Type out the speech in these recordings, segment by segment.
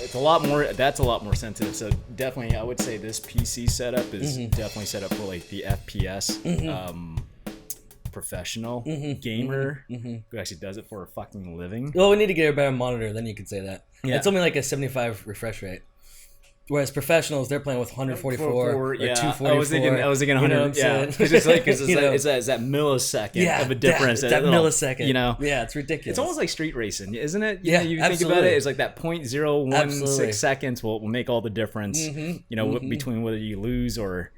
it's a lot more. That's a lot more sensitive. So definitely, I would say this PC setup is definitely set up for like the FPS professional gamer who actually does it for a fucking living. Well, we need to get a better monitor. Then you could say that. Yeah. It's only like a 75 refresh rate. Whereas professionals, they're playing with 144 or 244. I was thinking 100. You know what I'm saying? It's just like it's that millisecond of a difference. That millisecond. You know, yeah, it's ridiculous. It's almost like street racing, isn't it? Yeah, you absolutely. think about it. It's like that .016 Absolutely. seconds will make all the difference. You know, between whether you lose or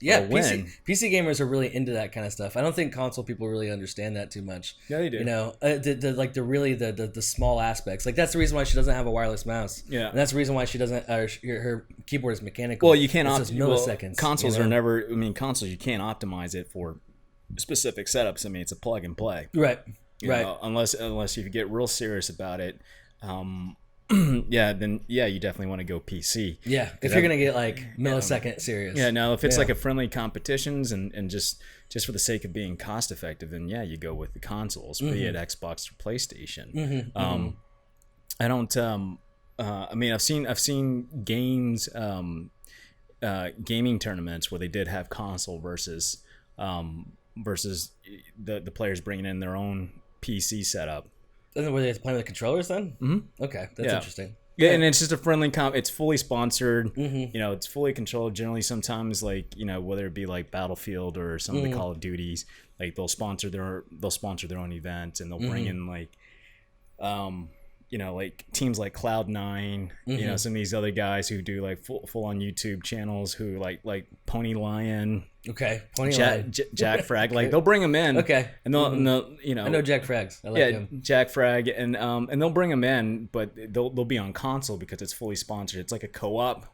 win. PC gamers are really into that kind of stuff. I don't think console people really understand that too much. Yeah, they do. You know, the small aspects. Like that's the reason why she doesn't have a wireless mouse. Yeah, and that's the reason why she doesn't. Her keyboard is mechanical. Well, you can't milliseconds. Consoles are never. I mean, consoles you can't optimize it for specific setups. I mean, it's a plug and play. Right. You know, unless you get real serious about it. Then you definitely want to go PC. Yeah, if you're gonna get like millisecond serious. Yeah, no, if it's like a friendly competitions and just for the sake of being cost effective, then you go with the consoles, be it Xbox or PlayStation. I don't. I mean, I've seen games, gaming tournaments where they did have console versus the players bringing in their own PC setup. Were they playing with controllers then? Mm-hmm. Okay, that's interesting. Yeah, and it's just a friendly it's fully sponsored. You know, it's fully controlled. Generally, sometimes like whether it be like Battlefield or some of the Call of Duties, like they'll sponsor their own event and they'll bring in like, like teams like Cloud9. Some of these other guys who do like full on YouTube channels who like Pony Lion. Okay, Jack Frag, like they'll bring them in. Okay, and they'll I know Jack Frags. I like him. Jack Frag, and they'll bring them in, but they'll be on console because it's fully sponsored. It's like a co-op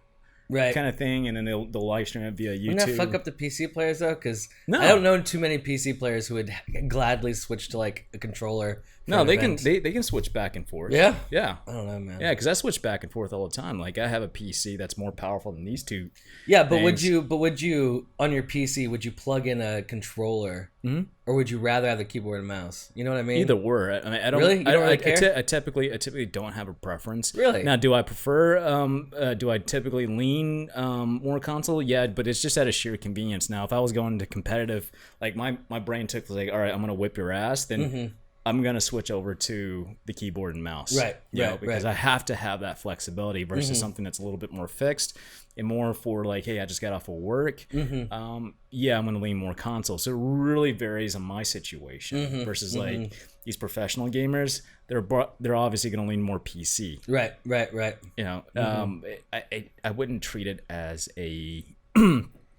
kind of thing, and then they'll live stream it via YouTube. Wouldn't that fuck up the PC players though? Because I don't know too many PC players who would gladly switch to like a controller. No, they can switch back and forth. Yeah. I don't know, man. Yeah, because I switch back and forth all the time. Like I have a PC that's more powerful than these two. Yeah, but would you on your PC would you plug in a controller, or would you rather have the keyboard and mouse? You know what I mean? Either or. I mean, I don't really. You don't really care? I typically don't have a preference. Really? Now, do I prefer? Do I typically lean more console? Yeah, but it's just out of sheer convenience. Now, if I was going to competitive, like my brain took like, all right, I'm gonna whip your ass, then. I'm going to switch over to the keyboard and mouse. Right. Because I have to have that flexibility versus something that's a little bit more fixed and more for like, hey, I just got off of work. I'm going to lean more console. So it really varies on my situation versus like these professional gamers. They're obviously going to lean more PC. Right. I wouldn't treat it as a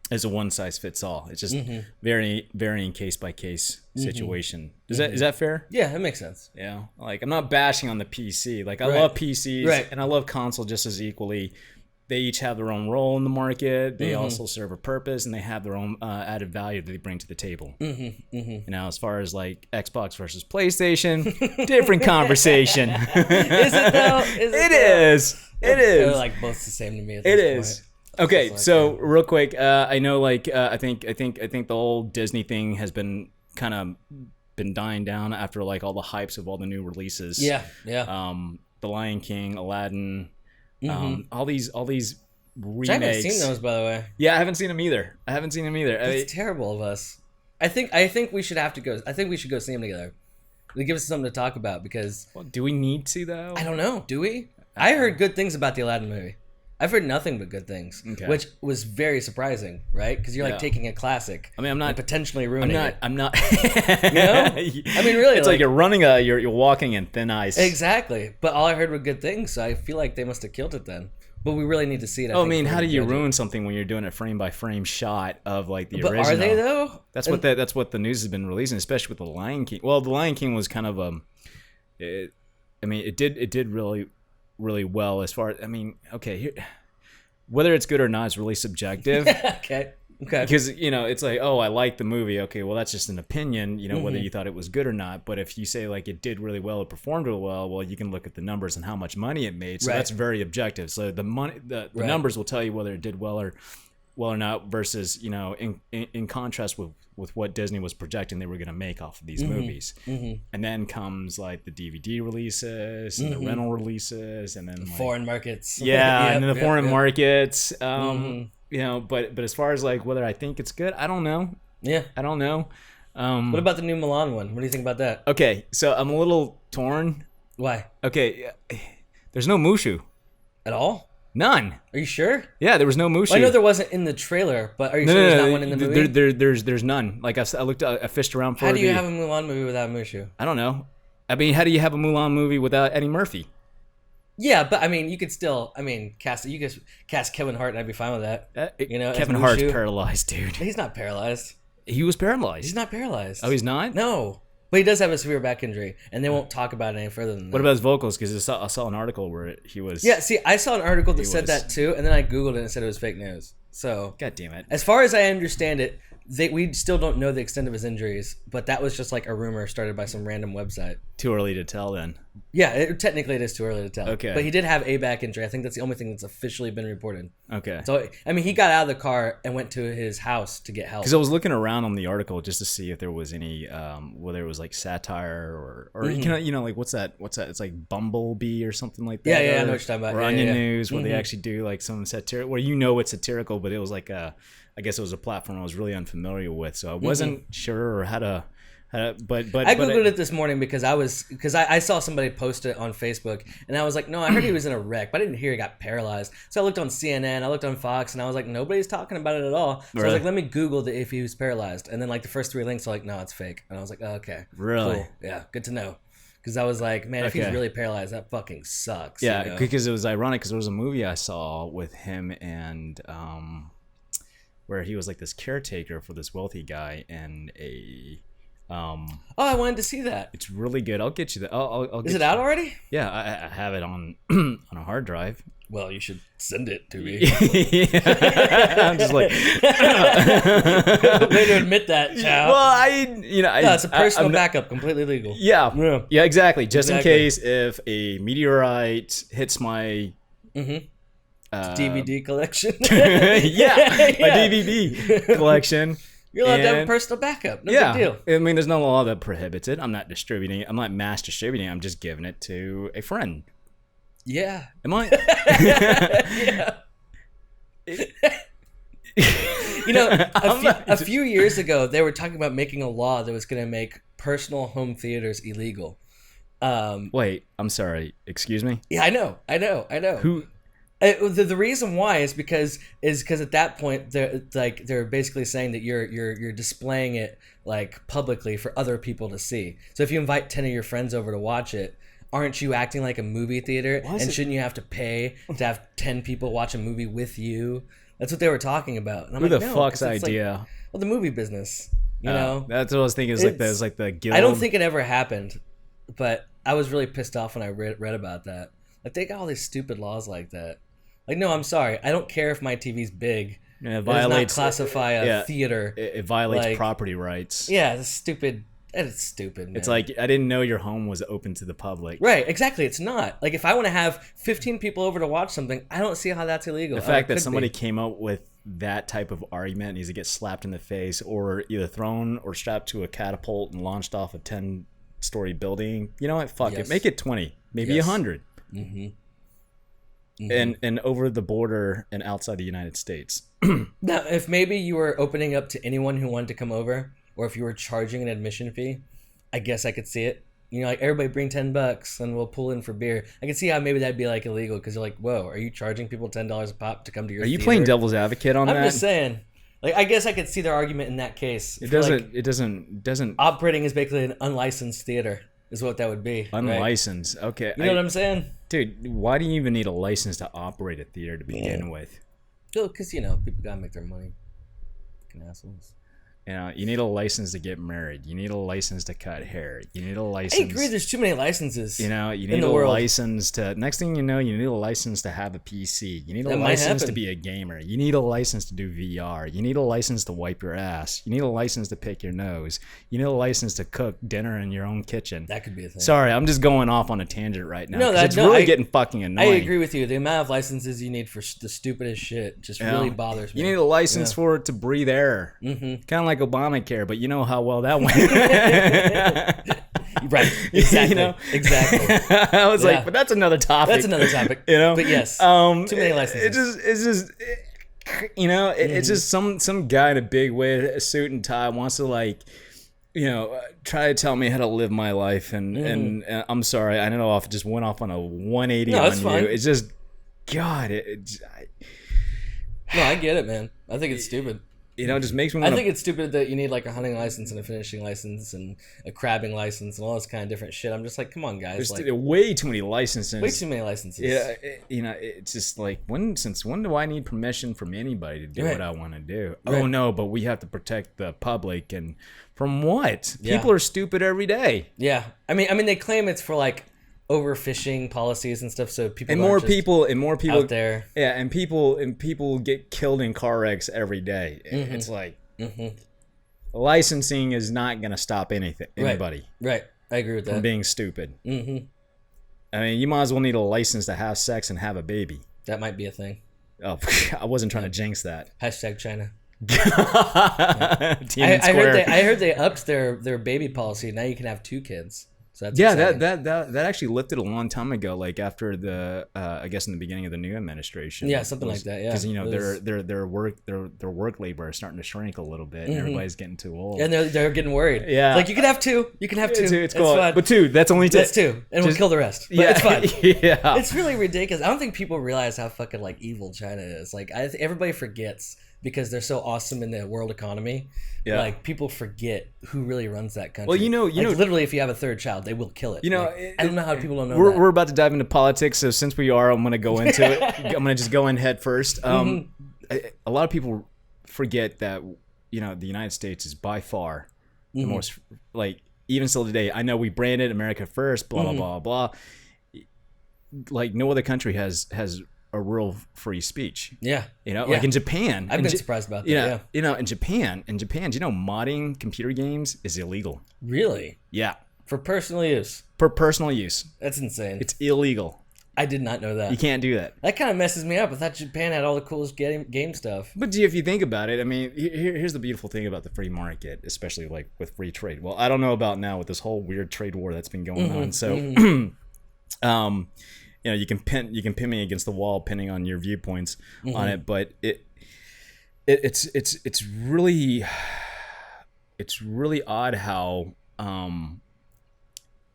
as a one size fits all. It's just varying case by case situation. Is that fair? Yeah, that makes sense. Yeah, like I'm not bashing on the PC. Like I love PCs and I love console just as equally. They each have their own role in the market. They also serve a purpose, and they have their own added value that they bring to the table. As far as like Xbox versus PlayStation, different conversation. Is it though? It is. They're like both the same to me. At this point. Okay, so real quick, I know like I think the whole Disney thing has been kind of dying down after like all the hypes of all the new releases. Yeah. The Lion King, Aladdin, all these remakes. I haven't seen those, by the way. Yeah, I haven't seen them either. It's terrible of us. I think we should have to go. I think we should go see them together. They give us something to talk about because. Well, do we need to though? I don't know. Do we? I heard good things about the Aladdin movie. I've heard nothing but good things, which was very surprising, right? Because you're like taking a classic. I mean, I'm not and potentially ruining it. I'm not. You know? I mean, really, it's like you're running you're walking in thin ice. Exactly, but all I heard were good things, so I feel like they must have killed it then. But we really need to see it. I mean, how do you ruin something when you're doing a frame by frame shot of like the original? But are they though? That's what the news has been releasing, especially with the Lion King. Well, the Lion King was kind of it did really really well as far as here. Whether it's good or not is really subjective. Okay. Because, it's like, oh, I like the movie. Okay, well, that's just an opinion, whether you thought it was good or not. But if you say, like, it did really well, it performed really well, you can look at the numbers and how much money it made. So that's very objective. So the numbers will tell you whether it did well well or not versus, you know, in contrast with what Disney was projecting they were going to make off of these movies. And then comes like the DVD releases and the rental releases and then like, foreign markets. Yeah, and then the foreign markets. You know, but as far as like whether I think it's good, I don't know. Yeah. I don't know. What about the new Mulan one? What do you think about that? Okay, so I'm a little torn. Why? Okay, there's no Mushu. At all? None. Are you sure? Yeah, there was no Mushu. Well, I know there wasn't in the trailer, but are you sure there's not one in the movie? There's none. Like I looked, I fished around for. How do you have a Mulan movie without Mushu? I don't know. I mean, how do you have a Mulan movie without Eddie Murphy? Yeah, but I mean, you could still, cast Kevin Hart, and I'd be fine with that. You know, Kevin Hart's paralyzed, dude. He's not paralyzed. He was paralyzed. He's not paralyzed. Oh, he's not? No. But he does have a severe back injury, and they won't talk about it any further than that. What about his vocals? Because I saw an article where he was... Yeah, see, I saw an article that said that too, and then I Googled it and it said it was fake news. So... God damn it. As far as I understand it, we still don't know the extent of his injuries, but that was just like a rumor started by some random website. Too early to tell then. Yeah, technically it is too early to tell. Okay. But he did have a back injury. I think that's the only thing that's officially been reported. Okay. So, I mean, he got out of the car and went to his house to get help. Because I was looking around on the article just to see if there was any, whether it was like satire or you know, like what's that? It's like Bumblebee or something like that. Yeah, I know what you're talking about. Or Onion News, where they actually do like some satirical, where you know it's satirical, but it was like I guess it was a platform I was really unfamiliar with, so I wasn't sure how to but I googled it this morning because I saw somebody post it on Facebook, and I was like, no, I heard he was in a wreck, but I didn't hear he got paralyzed. So I looked on CNN, I looked on Fox, and I was like, nobody's talking about it at all. So I was like, let me Google if he was paralyzed, and then like the first 3 links are like, no, it's fake, and I was like, oh, okay, really, cool. Yeah, good to know. Because I was like, man, if he's really paralyzed, that fucking sucks. Yeah, you know? Because it was ironic because there was a movie I saw with him and where he was like this caretaker for this wealthy guy and a I wanted to see that. It's really good. I'll get you that. I'll Is it out already? Yeah, I have it on on a hard drive. Well, you should send it to me. I'm just like way to admit that, child. Well, no, it's a personal backup, completely legal. Yeah, exactly. Just in case if a meteorite hits my DVD collection. My DVD collection. You're allowed to have a personal backup. No big deal. I mean, there's no law that prohibits it. I'm not distributing it. I'm not mass distributing it. I'm just giving it to a friend. Yeah. Am I? You know, a few years ago, they were talking about making a law that was going to make personal home theaters illegal. Wait, I'm sorry. Excuse me? Yeah, I know. Who... The reason why is because at that point they're basically saying that you're displaying it like publicly for other people to see. So if you invite 10 of your friends over to watch it, aren't you acting like a movie theater? Shouldn't you have to pay to have 10 people watch a movie with you? That's what they were talking about. And I'm Who the fuck's idea? Like, well, the movie business. You know, that's what I was thinking. It's like the guild. I don't think it ever happened, but I was really pissed off when I read about that. Like they got all these stupid laws like that. Like, no, I'm sorry. I don't care if my TV's big. Yeah, it violates. It does not classify a theater. It violates property rights. Yeah, it's stupid. It's stupid, man. It's like, I didn't know your home was open to the public. Right, exactly. It's not. Like, if I want to have 15 people over to watch something, I don't see how that's illegal. The fact that somebody came up with that type of argument needs to get slapped in the face or either thrown or strapped to a catapult and launched off a 10-story building. You know what? Fuck it. Make it 20. Maybe 100. Mm-hmm. And over the border and outside the United States. Now, if maybe you were opening up to anyone who wanted to come over, or if you were charging an admission fee, I guess I could see it. You know, like, everybody bring $10 and we'll pull in for beer. I can see how maybe that'd be like illegal because you're like, whoa, are you charging people $10 a pop to come to your theater? Are you playing devil's advocate on that? I'm just saying. Like, I guess I could see their argument in that case. It doesn't. Operating is basically an unlicensed theater. Is what that would be. Unlicensed. Right? Okay. You know what I'm saying? Dude, why do you even need a license to operate a theater to begin with? Well, because, you know, people gotta make their money. Fucking assholes. You know, you need a license to get married. You need a license to cut hair. You need a license. I agree. There's too many licenses. You know, you need a license to. Next thing you know, you need a license to have a PC. You need a license to be a gamer. You need a license to do VR. You need a license to wipe your ass. You need a license to pick your nose. You need a license to cook dinner in your own kitchen. That could be a thing. Sorry, I'm just going off on a tangent right now. No, it's really getting fucking annoying. I agree with you. The amount of licenses you need for the stupidest shit just really bothers me. You need a license for it to breathe air. Kind of like Obamacare, but you know how well that went. Right. Exactly. You know? Exactly. I was like, but that's another topic. That's another topic. You know? But yes. Too many licenses. It's just you know, it's just some guy in a big wig, a suit and tie wants to like, you know, try to tell me how to live my life, and I'm sorry, I don't know if it just went off on a 180 on you. Fine. It's just, God, no, I get it, man. I think it's stupid. You know, it just makes me. I think it's stupid that you need like a hunting license and a fishing license and a crabbing license and all this kind of different shit. I'm just like, come on, guys. There's way too many licenses. Way too many licenses. Yeah, you know, it's just like since when do I need permission from anybody to do what I want to do? Right. Oh no, but we have to protect the public, and from what? Yeah. People are stupid every day. Yeah, I mean, they claim it's for like overfishing policies and stuff, so people and more people out there. Yeah, and people get killed in car wrecks every day. It's like licensing is not going to stop anybody. Right. I agree with that. From being stupid. I mean, you might as well need a license to have sex and have a baby. That might be a thing. Oh, I wasn't trying to jinx that. Hashtag China. I heard they upped their baby policy. Now you can have 2 kids. So that's exciting. that actually lifted a long time ago, like after the I guess in the beginning of the new administration. Yeah, something like that. Yeah, because you know their work labor is starting to shrink a little bit, and everybody's getting too old. And they're getting worried. Yeah, like you can have 2. You can have 2. It's cool, but 2. That's only 2. That's 2, and we'll kill the rest. But it's fine. Yeah, it's really ridiculous. I don't think people realize how fucking like evil China is. Like everybody forgets. Because they're so awesome in the world economy, like people forget who really runs that country. Well, you know, literally, if you have a 3rd child, they will kill it. You know, like, I don't know how people don't know. We're about to dive into politics, so since we are, I'm going to go into it. I'm going to just go in head first. A lot of people forget that you know the United States is by far the most like even still today. I know we branded America first, blah blah blah blah. Like no other country has a real free speech. Yeah. You know, like in Japan. I've been surprised about that. Yeah. You know, in Japan, do you know modding computer games is illegal? Really? Yeah. For personal use? For personal use. That's insane. It's illegal. I did not know that. You can't do that. That kind of messes me up. I thought Japan had all the coolest game stuff. But if you think about it, I mean, here's the beautiful thing about the free market, especially like with free trade. Well, I don't know about now with this whole weird trade war that's been going on. So, you know, you can pin me against the wall, pinning on your viewpoints on it, but it's really odd how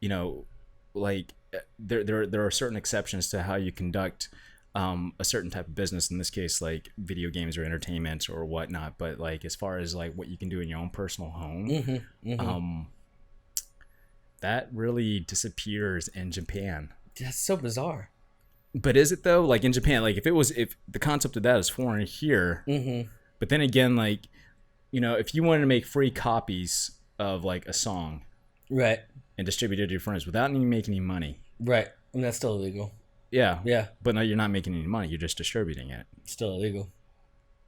you know, like there are certain exceptions to how you conduct a certain type of business. In this case, like video games or entertainment or whatnot. But like as far as like what you can do in your own personal home, that really disappears in Japan. That's so bizarre. But is it though? Like in Japan, like if the concept of that is foreign here, but then again, like, you know, if you wanted to make free copies of like a song, right, and distribute it to your friends without even making any money, right, and that's still illegal. Yeah, yeah, but no, you're not making any money. You're just distributing it. Still illegal.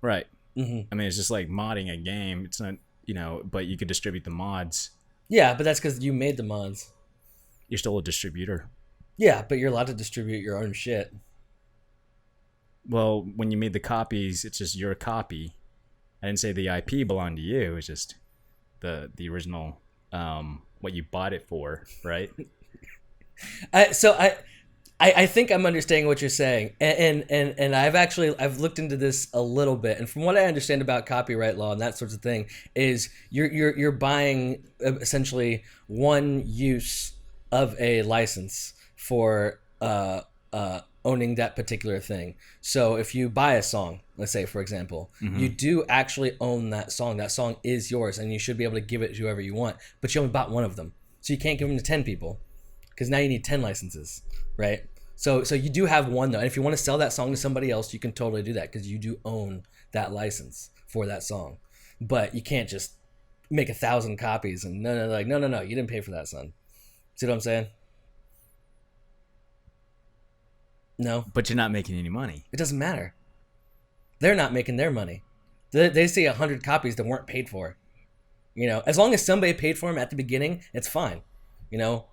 Right. I mean, it's just like modding a game. It's not, you know, but you could distribute the mods. Yeah, but that's because you made the mods. You're still a distributor. Yeah, but you're allowed to distribute your own shit. Well, when you made the copies, it's just your copy. I didn't say the IP belonged to you. It's just the original, what you bought it for, right? I think I'm understanding what you're saying, and I've looked into this a little bit, and from what I understand about copyright law and that sort of thing, is you're buying essentially one use of a license for owning that particular thing. So if you buy a song, let's say for example, you do actually own that song. That song is yours, and you should be able to give it to whoever you want. But you only bought one of them, so you can't give them to 10 people, because now you need 10 licenses, right? So you do have one though, and if you want to sell that song to somebody else, you can totally do that because you do own that license for that song. But you can't just make 1,000 copies, and no, you didn't pay for that, son. See what I'm saying? No, But you're not making any money. it doesn't matter. They're not making their money. They see 100 copies that weren't paid for. As long as somebody paid for them at the beginning, it's fine.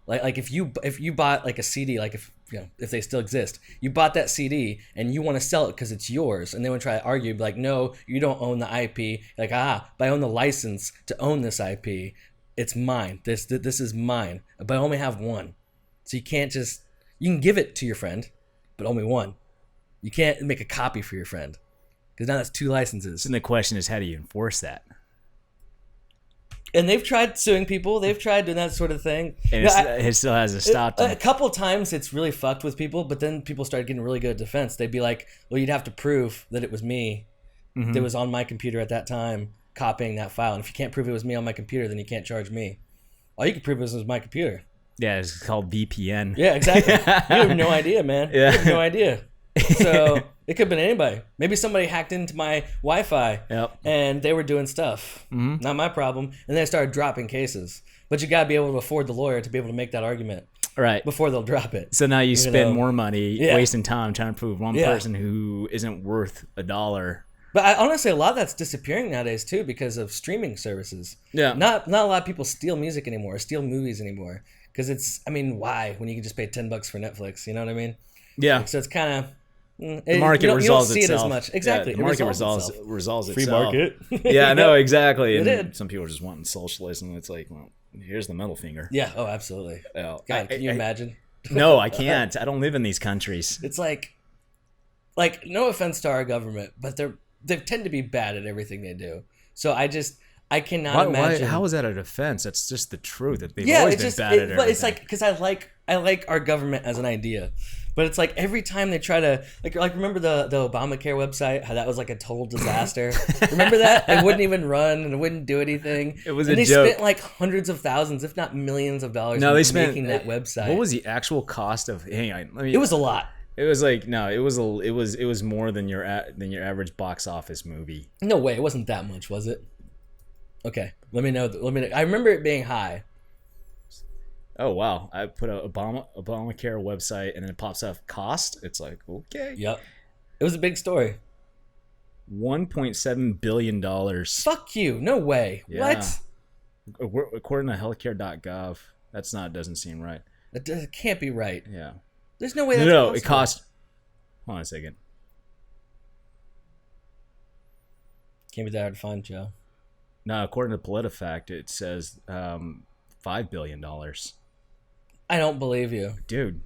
Like if you bought like a CD, like if they still exist, you bought that CD and you want to sell it because it's yours, and they would try to argue, be like, no, you don't own the IP. Like, but I own the license to own this IP. It's mine. This is mine, but I only have one. So you can give it to your friend, but only one. You can't make a copy for your friend because now that's 2 licenses. And the question is, how do you enforce that? And they've tried suing people. They've tried doing that sort of thing. And it still hasn't stopped them. A couple of times it's really fucked with people, but then people started getting really good at defense. They'd be like, well, you'd have to prove that it was me that was on my computer at that time copying that file. And if you can't prove it was me on my computer, then you can't charge me. All you can prove is it was my computer. Yeah, it's called VPN. Yeah, exactly. You have no idea, man. Yeah. You have no idea. So it could have been anybody. Maybe somebody hacked into my Wi-Fi and they were doing stuff. Not my problem. And then they started dropping cases. But you got to be able to afford the lawyer to be able to make that argument Right. before they'll drop it. So now you spend more money wasting time trying to prove one Yeah. person who isn't worth $1. But honestly, a lot of that's disappearing nowadays too because of streaming services. Yeah. Not a lot of people steal music anymore, steal movies anymore. Because why? When you can just pay $10 for Netflix, you know what I mean? Yeah. So it's kind of... The market resolves you don't see itself. it as much. Exactly. Yeah, the market resolves Free itself. market. Yeah, I know, exactly. And did. some people just want socialism. It's like, well, here's the middle finger. Yeah. Oh, absolutely. Oh, God, can you imagine? No, I can't. I don't live in these countries. It's like no offense to our government, but they tend to be bad at everything they do. So I cannot imagine. How is that a defense? That's just the truth. That they've always been bad at everything. But it's like because I like our government as an idea, but it's like every time they try to like remember the Obamacare website, how that was like a total disaster. Remember that? It wouldn't even run and it wouldn't do anything. It was and a they joke. spent like hundreds of thousands, if not millions of dollars. No, they spent making that website. What was the actual cost of? Hang on, It was a lot. It was like no, it was more than your average box office movie. No way, it wasn't that much, was it? Okay, let me know. I remember it being high. Oh wow! I put a Obamacare website and then it pops up cost. It's like okay. Yep, it was a big story. $1.7 billion. Fuck you! No way. Yeah. What? According to healthcare.gov, doesn't seem right. That can't be right. Yeah. There's no way. That's No, possible. it cost. Hold on a second. Can't be that hard to find, Joe. No, according to PolitiFact, it says $5 billion. I don't believe you, Dude,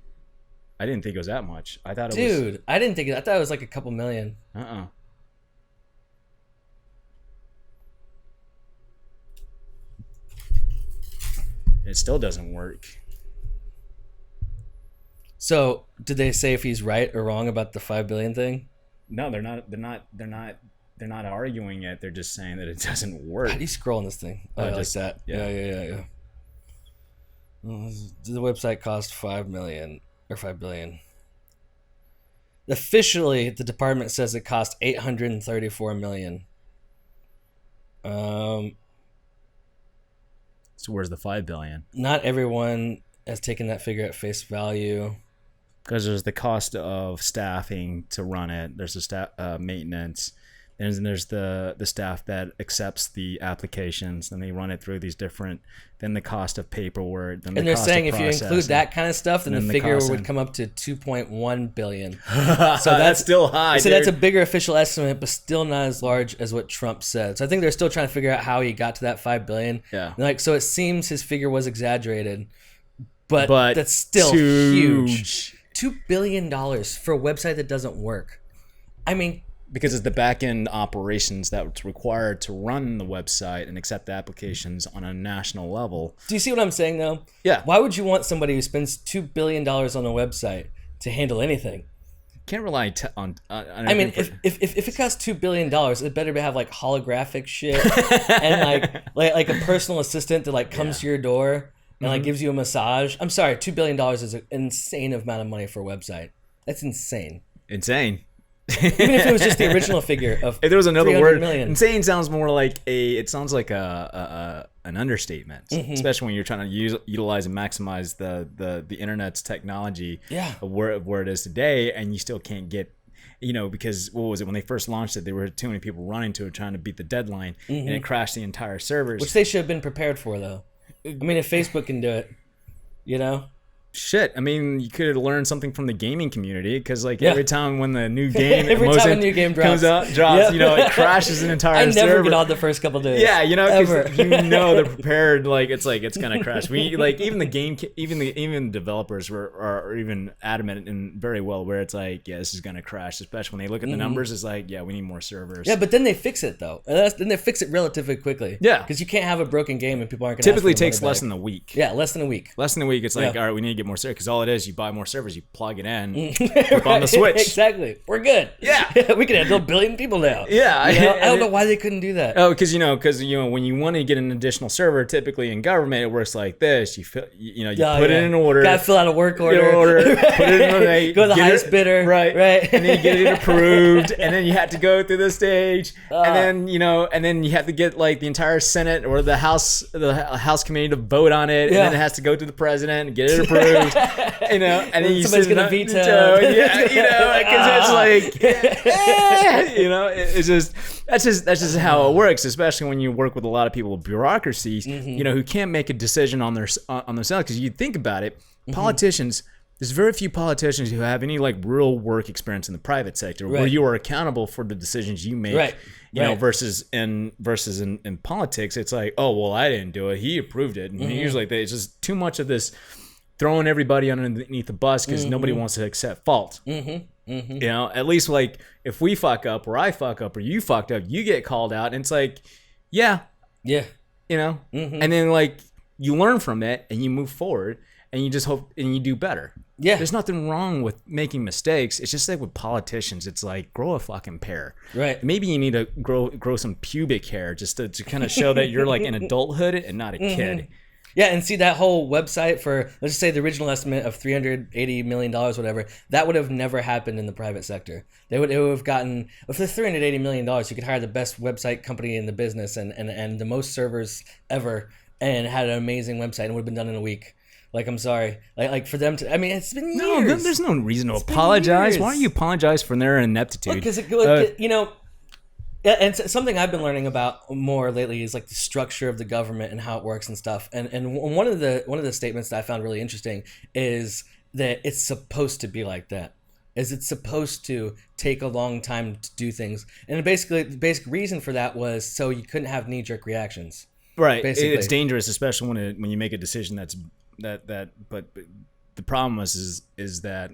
I didn't think it was that much. I thought it was. dude. I didn't think. I thought it was like a couple million. It still doesn't work. So, did they say if he's right or wrong about the 5 billion thing? No, they're not. They're not arguing it. They're just saying that it doesn't work. How do you scroll on this thing? Oh, like just that. Yeah. The website cost 5 million or 5 billion. Officially, the department says it cost 834 million. So where's the 5 billion? Not everyone has taken that figure at face value. Because there's the cost of staffing to run it. There's the staff maintenance. And there's the staff that accepts the applications, and they run it through these different. Then the cost of paperwork. Then and the they're cost saying of if you include processing. that kind of stuff, then the the figure cost would of- come up to 2.1 billion. So that's still high. So dude. that's a bigger official estimate, but still not as large as what Trump said. So I think they're still trying to figure out how he got to that 5 billion. Yeah. And like, so it seems his figure was exaggerated, but that's still huge. $2 billion for a website that doesn't work. I mean, Because it's the back end operations that's required to run the website and accept applications on a national level. do you see what I'm saying though? Yeah. Why would you want somebody who spends $2 billion on a website to handle anything? Can't rely on. I mean, if it costs $2 billion, it better have like holographic shit and like a personal assistant that like comes to your door and like gives you a massage. I'm sorry, $2 billion is an insane amount of money for a website. That's insane. insane. Even if it was just the original figure of If there was another 300 word, million. insane sounds more like it sounds like an understatement, especially when you're trying to utilize and maximize the internet's technology Yeah. of where it is today, and you still can't get, because what was it when they first launched it? There were too many people running to it trying to beat the deadline, and it crashed the entire servers. Which they should have been prepared for, though. I mean, if Facebook can do it, Shit, I mean, you could have learned something from the gaming community, because Yeah. every time when the new game Every time a new game comes out, Yep. It crashes an entire I server. never get on the first couple days. Yeah, Ever. because they're prepared. It's gonna crash. Even the game, even developers are even adamant and very well aware it's this is gonna crash. Especially when they look at the numbers, it's we need more servers. Yeah, but then they fix it, though. And then they fix it relatively quickly. Yeah. Because you can't have a broken game and people aren't going to Typically takes less than a week. Yeah, less than a week. Less than a week. It's all Yeah. right, we need to get more servers, because all it is, you buy more servers, you plug it in, flip on the switch. Exactly. We're good. Yeah. We can handle a billion people now. Yeah, I don't know why they couldn't do that. Oh, because when you want to get an additional server, typically in government it works like this. You put it in order. Gotta fill out a work Get order. an order, put it in the Go to the get highest it- bidder. right? Right. And then you get it approved, and then you have to go through the stage, and then you have to get the entire Senate or the House committee to vote on it, and Yeah. then it has to go to the president and get it approved, and then you Somebody's sit gonna in veto. because it's just that's just how it works, especially when you work with a lot of people with bureaucracies, who can't make a decision on themselves. Because you think about it, politicians. There's very few politicians who have any real work experience in the private sector, where Right. you are accountable for the decisions you make. Right. Right. Versus in politics, it's I didn't do it. He approved it, and usually it's just too much of this throwing everybody underneath the bus because nobody wants to accept fault. At least if we fuck up, or I fuck up, or you fucked up, you get called out, and it's Yeah. and then you learn from it and you move forward, and you just hope and you do better. Yeah. There's nothing wrong with making mistakes. It's just with politicians, it's grow a fucking pair. Right. Maybe you need to grow some pubic hair just to kind of show that you're in adulthood and not a kid. Yeah, and see that whole website for, let's just say, the original estimate of $380 million, whatever, that would have never happened in the private sector. It would have gotten, for $380 million, you could hire the best website company in the business and the most servers ever, and had an amazing website, and it would have been done in a week. I'm sorry. For them to, it's been years. No, there's no reason to apologize. years. Why don't you apologize for their ineptitude? Because yeah, and something I've been learning about more lately is the structure of the government and how it works and stuff. And one of the statements that I found really interesting is that it's supposed to be like that. It's supposed to take a long time to do things. And basically, the basic reason for that was so you couldn't have knee-jerk reactions. Right. Basically. It's dangerous, especially when you make a decision but the problem is that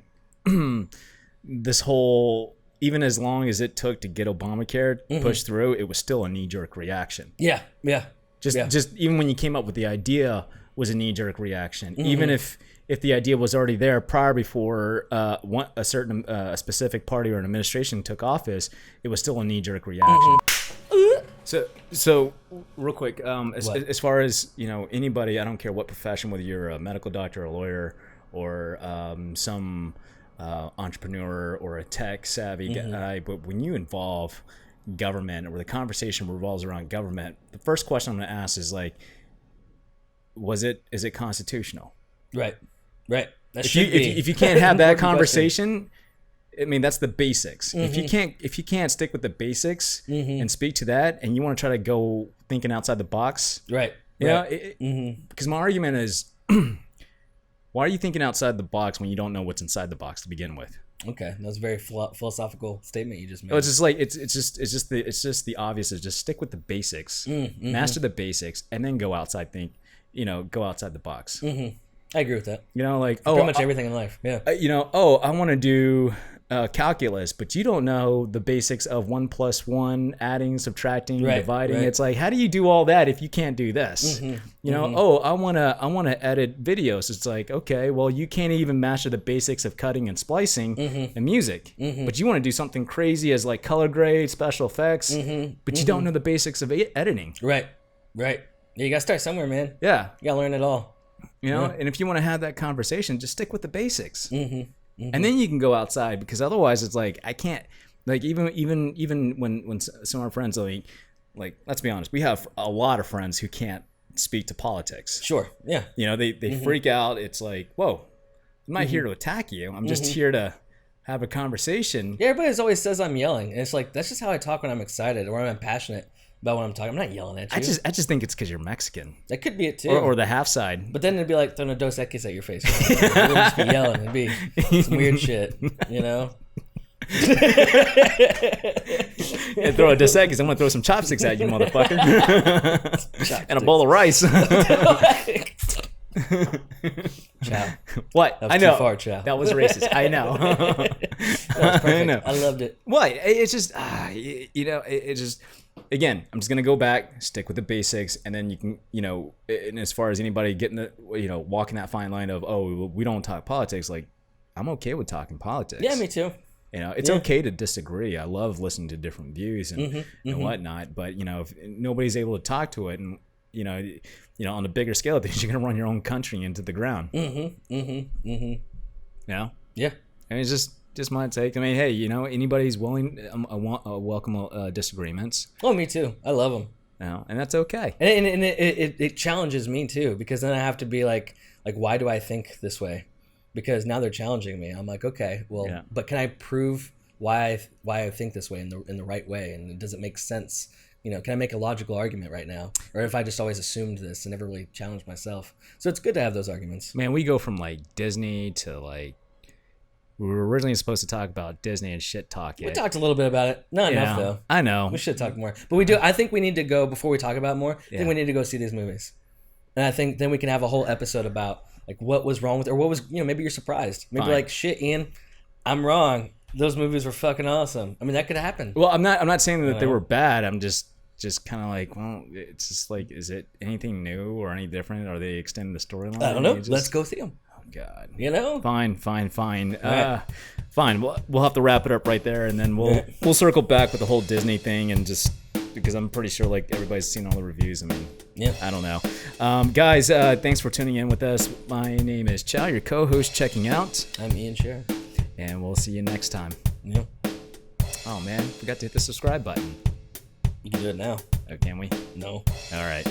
this whole, even as long as it took to get Obamacare pushed through, it was still a knee-jerk reaction. Yeah. Just even when you came up with the idea was a knee-jerk reaction. Even if the idea was already there before a certain specific party or an administration took office, it was still a knee-jerk reaction. So real quick, as far as anybody, I don't care what profession, whether you're a medical doctor, a lawyer, or some entrepreneur or a tech savvy guy, but when you involve government, or the conversation revolves around government, the first question I'm going to ask is is it constitutional? Right. That If you can't have that Important conversation, I mean, that's the basics. If you can't stick with the basics and speak to that, and you want to try to go thinking outside the box, Right. because my argument is, why are you thinking outside the box when you don't know what's inside the box to begin with? Okay, that's a very philosophical statement you just made. It's just it's just the obvious is just stick with the basics, master the basics, and then go outside go outside the box. I agree with that. Pretty much everything in life. Yeah. I want to do calculus, but you don't know the basics of 1 + 1, adding, subtracting, dividing. Right. It's how do you do all that if you can't do this? I want to edit videos. It's okay, well, you can't even master the basics of cutting and splicing and music, but you want to do something crazy as color grade, special effects, but you don't know the basics of editing. Right. Yeah, you gotta start somewhere, man. Yeah. You gotta learn it all. And if you want to have that conversation, just stick with the basics. And then you can go outside, because otherwise it's I can't, Like even when some of our friends like let's be honest, we have a lot of friends who can't speak to politics. Sure. Yeah. You know, they freak out. It's like, whoa, I'm not here to attack you. I'm just here to have a conversation. Yeah, everybody always says I'm yelling, and it's like that's just how I talk when I'm excited or when I'm passionate about what I'm talking. I'm not yelling at you. I just think it's because you're Mexican. That could be it too. Or the half side. But then it'd be like throwing a Dos Equis at your face. You wouldn't just be yelling. It'd be some weird shit, you know? And throw a Dos Equis. I'm going to throw some chopsticks at you, motherfucker. And a bowl of rice. Chow. What? That was I know. too far, Chow. That was racist. I know. I know. I loved it. What? It's just, you know, it just, again, I'm just going to go back, stick with the basics, and then you can, you know, and as far as anybody getting the, you know, walking that fine line of, oh, we don't talk politics, like, I'm okay with talking politics. Yeah, me too. You know, it's okay to disagree. I love listening to different views and whatnot, but, you know, if nobody's able to talk to it and, you know, on a bigger scale of things, you're going to run your own country into the ground. You know? Yeah. I mean, it's just my take. I mean, hey, you know, anybody's willing, I welcome disagreements. Oh, me too. I love them. You know, and that's okay. And it challenges me too, because then I have to be like, why do I think this way? Because now they're challenging me. I'm like, okay, well, but can I prove why I think this way in the right way? And does it make sense? You know, can I make a logical argument right now? Or if I just always assumed this and never really challenged myself? So it's good to have those arguments. Man, we go from like Disney to like, we were originally supposed to talk about Disney and shit talk. We talked a little bit about it. Not enough though. I know. We should talk more. But we do. I think we need to go, before we talk about more, I think we need to go see these movies. And I think then we can have a whole episode about like what was wrong with it, or what was, you know, maybe you're surprised. Maybe like, shit, Ian, I'm wrong. Those movies were fucking awesome. I mean, that could happen. Well, I'm not saying that they were bad. I'm just kind of like, well, it's just like, is it anything new or any different? Are they extending the storyline? I don't know. Let's go see them. Oh God. You know. Fine. Fine. We'll have to wrap it up right there, and then we'll circle back with the whole Disney thing, and just because I'm pretty sure like everybody's seen all the reviews. I mean, I don't know. Guys, thanks for tuning in with us. My name is Chow, your co-host checking out. I'm Ian Scher. And we'll see you next time. Yeah. Oh man, forgot to hit the subscribe button. You can do it now. Oh, can we? No. All right.